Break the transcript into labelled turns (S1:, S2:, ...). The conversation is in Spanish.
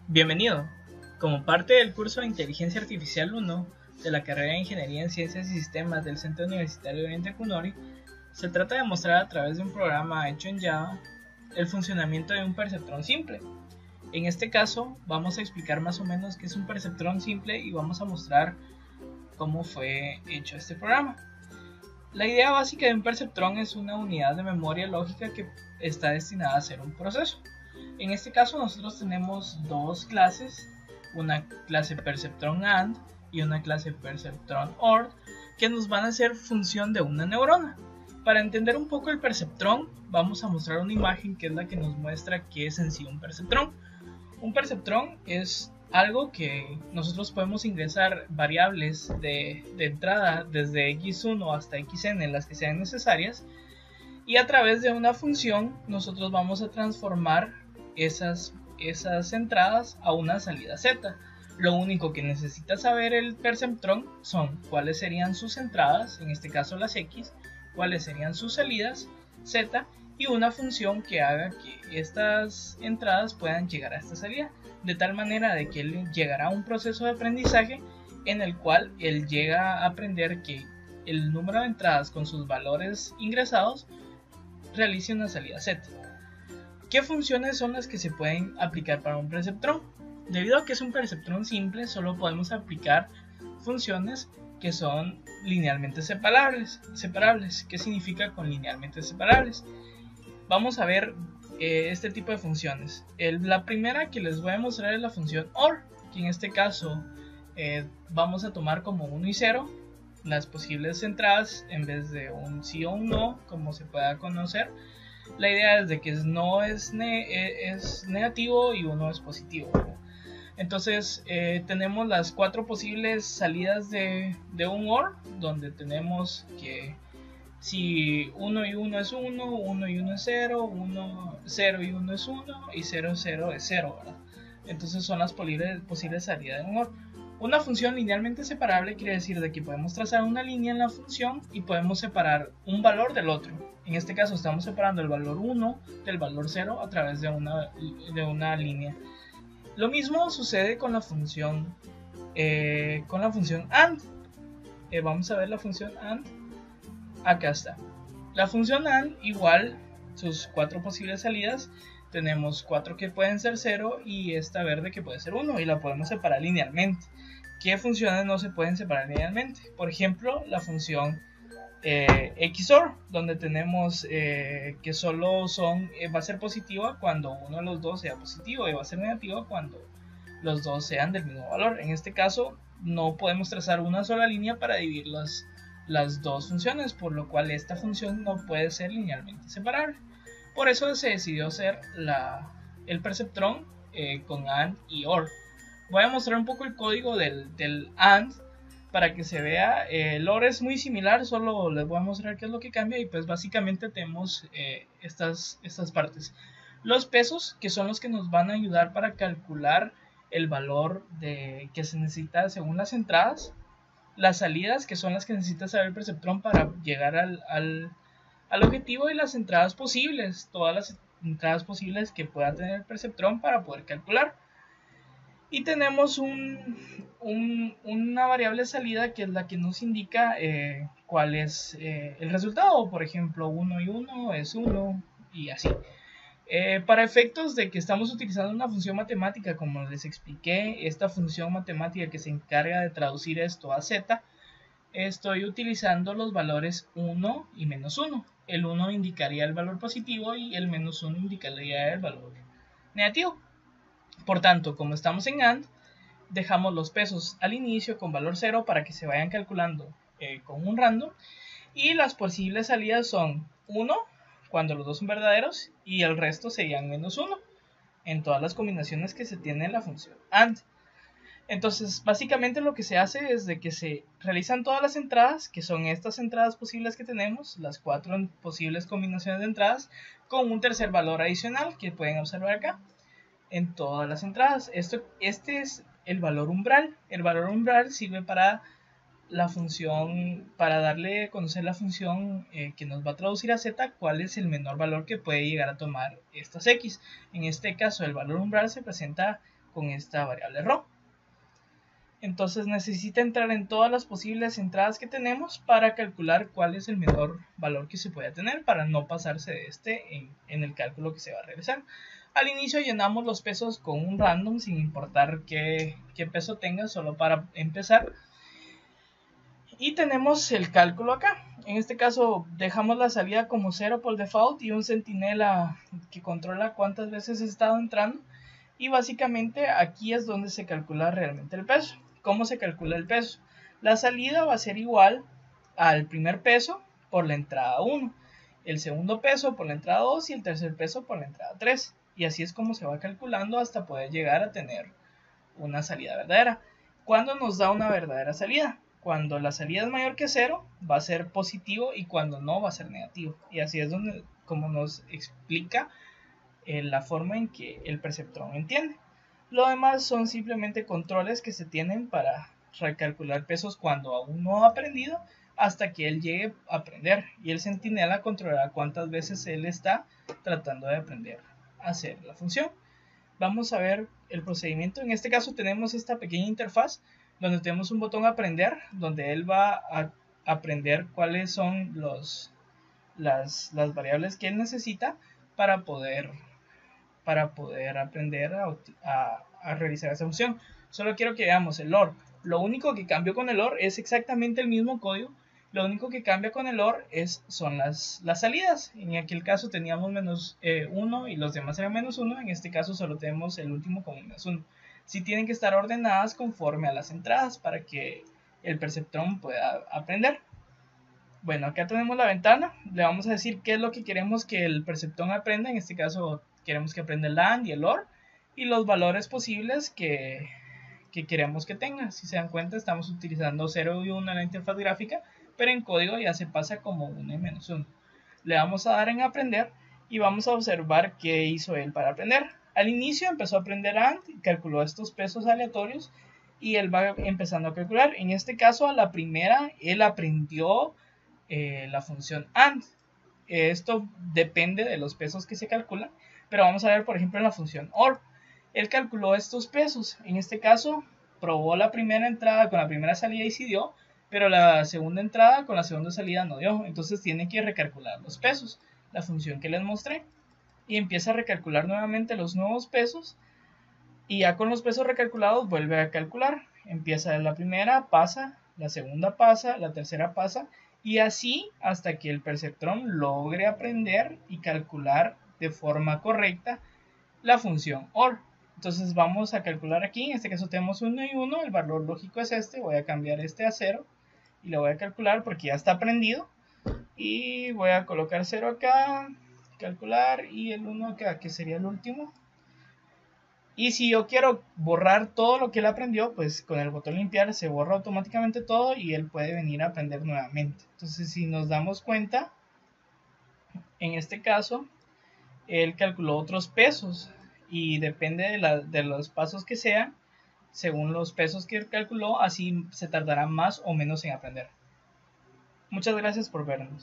S1: Bienvenido. Como parte del curso de Inteligencia Artificial 1 de la carrera de Ingeniería en Ciencias y Sistemas del Centro Universitario de Oriente Cunori, se trata de mostrar a través de un programa hecho en Java el funcionamiento de un perceptrón simple. En este caso vamos a explicar más o menos qué es un perceptrón simple y vamos a mostrar cómo fue hecho este programa. La idea básica de un perceptrón es una unidad de memoria lógica que está destinada a ser un proceso. En este caso nosotros tenemos dos clases, una clase perceptron AND y una clase perceptron OR, que nos van a hacer función de una neurona. Para entender un poco el perceptrón, vamos a mostrar una imagen que es la que nos muestra qué es en sí un perceptrón. Un perceptrón es algo que nosotros podemos ingresar variables de entrada desde x1 hasta xn, las que sean necesarias, y a través de una función nosotros vamos a transformar esas entradas a una salida z. Lo único que necesita saber el perceptrón son cuáles serían sus entradas, en este caso las x, cuáles serían sus salidas z, y una función que haga que estas entradas puedan llegar a esta salida, de tal manera de que él llegará a un proceso de aprendizaje en el cual él llega a aprender que el número de entradas con sus valores ingresados realice una salida z. ¿Qué funciones son las que se pueden aplicar para un perceptrón? Debido a que es un perceptrón simple, solo podemos aplicar funciones que son linealmente separables. ¿Qué significa con linealmente separables? Vamos a ver este tipo de funciones. La primera que les voy a mostrar es la función OR, que en este caso vamos a tomar como 1 y 0 las posibles entradas en vez de un sí o un no, como se pueda conocer. La idea es de que no es negativo y 1 es positivo. Entonces tenemos las 4 posibles salidas de un OR, donde tenemos que si 1 y 1 es 1, 1 y 1 es 0, 0 y 1 es 1 y 0, 0 es 0, ¿verdad? Entonces son las posibles salidas de un OR. Una función linealmente separable quiere decir de que podemos trazar una línea en la función y podemos separar un valor del otro. En este caso estamos separando el valor 1 del valor 0 a través de una línea. Lo mismo sucede con la función AND. Vamos a ver la función AND. Acá está. La función AND igual sus 4 posibles salidas. Tenemos 4 que pueden ser 0 y esta verde que puede ser 1 y la podemos separar linealmente. ¿Qué funciones no se pueden separar linealmente? Por ejemplo, la función XOR, donde tenemos que solo va a ser positiva cuando uno de los dos sea positivo y va a ser negativa cuando los dos sean del mismo valor. En este caso no podemos trazar una sola línea para dividir las dos funciones, por lo cual esta función no puede ser linealmente separable. Por eso se decidió hacer el perceptrón con AND y OR. Voy a mostrar un poco el código del AND para que se vea. El OR es muy similar, solo les voy a mostrar qué es lo que cambia. Y pues básicamente tenemos estas partes. Los pesos, que son los que nos van a ayudar para calcular el valor que se necesita según las entradas. Las salidas, que son las que necesita saber el perceptrón para llegar al objetivo, y las entradas posibles, todas las entradas posibles que pueda tener el perceptrón para poder calcular. Y tenemos una variable salida que es la que nos indica cuál es el resultado. Por ejemplo, 1 y 1 es 1 y así. Para efectos de que estamos utilizando una función matemática, como les expliqué, esta función matemática que se encarga de traducir esto a z, estoy utilizando los valores 1 y menos 1. El 1 indicaría el valor positivo y el menos 1 indicaría el valor negativo. Por tanto, como estamos en AND, dejamos los pesos al inicio con valor 0 para que se vayan calculando con un random, y las posibles salidas son 1 cuando los dos son verdaderos y el resto serían menos 1 en todas las combinaciones que se tiene en la función AND. Entonces básicamente lo que se hace es de que se realizan todas las entradas, que son estas entradas posibles que tenemos, las 4 posibles combinaciones de entradas, con un tercer valor adicional que pueden observar acá en todas las entradas. Este es el valor umbral. El valor umbral sirve para la función, para darle a conocer la función que nos va a traducir a z cuál es el menor valor que puede llegar a tomar estas x. En este caso el valor umbral se presenta con esta variable ρ. Entonces necesita entrar en todas las posibles entradas que tenemos para calcular cuál es el menor valor que se puede tener para no pasarse de este en el cálculo que se va a realizar. Al inicio llenamos los pesos con un random sin importar qué peso tenga, solo para empezar. Y tenemos el cálculo acá. En este caso dejamos la salida como 0 por default y un centinela que controla cuántas veces he estado entrando. Y básicamente aquí es donde se calcula realmente el peso. ¿Cómo se calcula el peso? La salida va a ser igual al primer peso por la entrada 1, el segundo peso por la entrada 2 y el tercer peso por la entrada 3. Y así es como se va calculando hasta poder llegar a tener una salida verdadera. ¿Cuándo nos da una verdadera salida? Cuando la salida es mayor que 0 va a ser positivo y cuando no va a ser negativo. Y así es donde, como nos explica la forma en que el perceptrón entiende. Lo demás son simplemente controles que se tienen para recalcular pesos cuando aún no ha aprendido hasta que él llegue a aprender. Y el centinela controlará cuántas veces él está tratando de aprender a hacer la función. Vamos a ver el procedimiento. En este caso tenemos esta pequeña interfaz donde tenemos un botón aprender, donde él va a aprender cuáles son las variables que él necesita para poder aprender a realizar esa función. Solo quiero que veamos el OR. Lo único que cambió con el OR es exactamente el mismo código. Lo único que cambia con el OR son las salidas. En aquel caso teníamos menos 1 y los demás eran menos 1. En este caso solo tenemos el último como menos 1. Sí tienen que estar ordenadas conforme a las entradas para que el perceptrón pueda aprender. Bueno, acá tenemos la ventana. Le vamos a decir qué es lo que queremos que el perceptrón aprenda. En este caso queremos que aprenda el AND y el OR y los valores posibles que queremos que tenga. Si se dan cuenta, estamos utilizando 0 y 1 en la interfaz gráfica, pero en código ya se pasa como 1 y menos 1. Le vamos a dar en aprender y vamos a observar qué hizo él para aprender. Al inicio empezó a aprender AND, calculó estos pesos aleatorios y él va empezando a calcular. En este caso, a la primera, él aprendió la función AND. Esto depende de los pesos que se calculan, pero vamos a ver por ejemplo en la función OR. Él calculó estos pesos. En este caso probó la primera entrada con la primera salida y sí dio, pero la segunda entrada con la segunda salida no dio. Entonces tiene que recalcular los pesos, la función que les mostré, y empieza a recalcular nuevamente los nuevos pesos. Y ya con los pesos recalculados vuelve a calcular. Empieza la primera, pasa, la segunda pasa, la tercera pasa, y así hasta que el perceptrón logre aprender y calcular de forma correcta la función OR. Entonces vamos a calcular aquí, en este caso tenemos 1 y 1, el valor lógico es este, voy a cambiar este a 0 y lo voy a calcular porque ya está aprendido. Y voy a colocar 0 acá, calcular, y el 1 acá, que sería el último. Y si yo quiero borrar todo lo que él aprendió, pues con el botón limpiar se borra automáticamente todo y él puede venir a aprender nuevamente. Entonces si nos damos cuenta, en este caso, él calculó otros pesos y depende de los pasos que sean, según los pesos que él calculó, así se tardará más o menos en aprender. Muchas gracias por vernos.